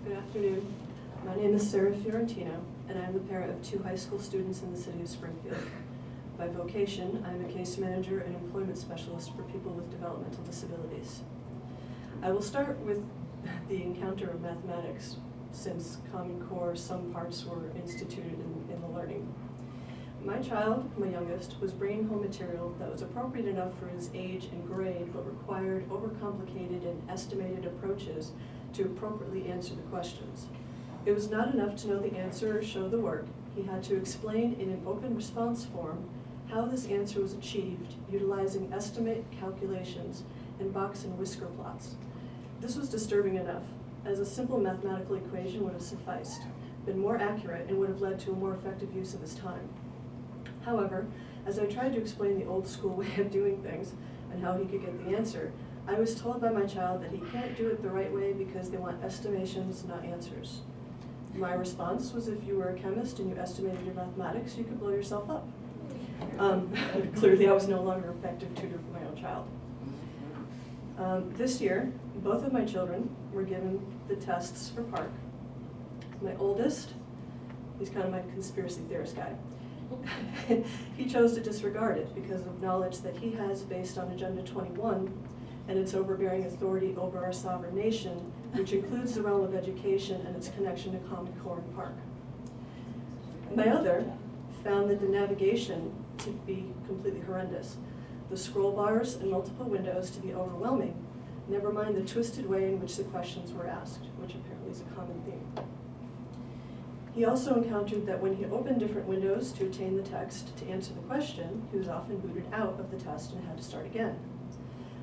Good afternoon. My name is Sarah Fiorentino, and I am the parent of 2 high school students in the city of Springfield. By vocation, I am a case manager and employment specialist for people with developmental disabilities. I will start with the encounter of mathematics, since Common Core, some parts were instituted in the learning. My child, my youngest, was bringing home material that was appropriate enough for his age and grade, but required overcomplicated and estimated approaches to appropriately answer the questions. It was not enough to know the answer or show the work. He had to explain in an open response form how this answer was achieved, utilizing estimate calculations and box and whisker plots. This was disturbing enough, as a simple mathematical equation would have sufficed, been more accurate, and would have led to a more effective use of his time. However, as I tried to explain the old school way of doing things and how he could get the answer, I was told by my child that he can't do it the right way because they want estimations, not answers. My response was, if you were a chemist and you estimated your mathematics, you could blow yourself up. Clearly I was no longer an effective tutor for my own child. This year, both of my children were given the tests for PARCC. My oldest, he's kind of my conspiracy theorist guy. He chose to disregard it because of knowledge that he has based on Agenda 21 and its overbearing authority over our sovereign nation, which includes the realm of education and its connection to Common Core and PARCC. My other found that the navigation to be completely horrendous, the scroll bars and multiple windows to be overwhelming, never mind the twisted way in which the questions were asked, which apparently is a common theme. He also encountered that when he opened different windows to attain the text to answer the question, he was often booted out of the test and had to start again.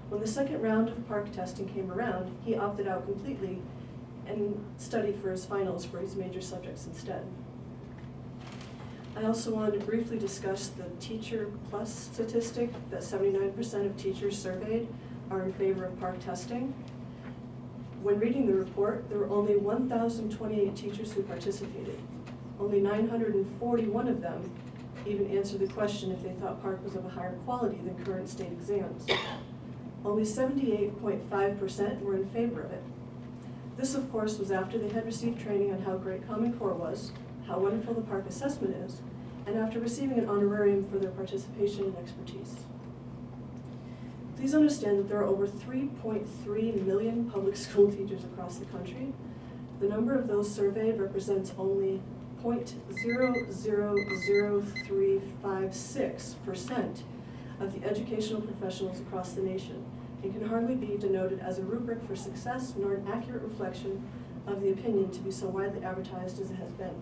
When the second round of PARCC testing came around, he opted out completely and studied for his finals for his major subjects instead. I also wanted to briefly discuss the Teacher Plus statistic that 79% of teachers surveyed are in favor of PARCC testing. When reading the report, there were only 1,028 teachers who participated. Only 941 of them even answered the question if they thought PARCC was of a higher quality than current state exams. Only 78.5% were in favor of it. This, of course, was after they had received training on how great Common Core was, how wonderful the PARCC assessment is, and after receiving an honorarium for their participation and expertise. Please understand that there are over 3.3 million public school teachers across the country. The number of those surveyed represents only 0.000356% of the educational professionals across the nation, and can hardly be denoted as a rubric for success nor an accurate reflection of the opinion to be so widely advertised as it has been.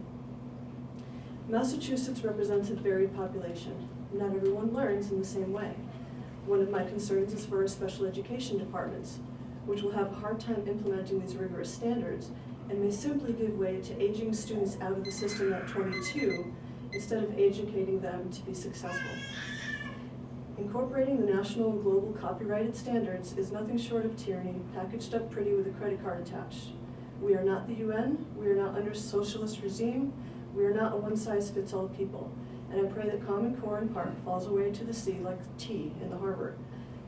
Massachusetts represents a varied population. Not everyone learns in the same way. One of my concerns is for our special education departments, which will have a hard time implementing these rigorous standards and may simply give way to aging students out of the system at 22 instead of educating them to be successful. Incorporating the national and global copyrighted standards is nothing short of tyranny, packaged up pretty with a credit card attached. We are not the UN, we are not under socialist regime, we are not a one-size-fits-all people, and I pray that Common Core and PARCC falls away to the sea like tea in the harbor.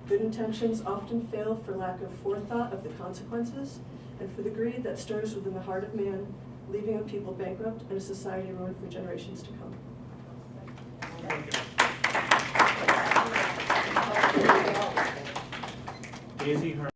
Good intentions often fail for lack of forethought of the consequences, and for the greed that stirs within the heart of man, leaving a people bankrupt and a society ruined for generations to come. Thank you. Daisy Herman.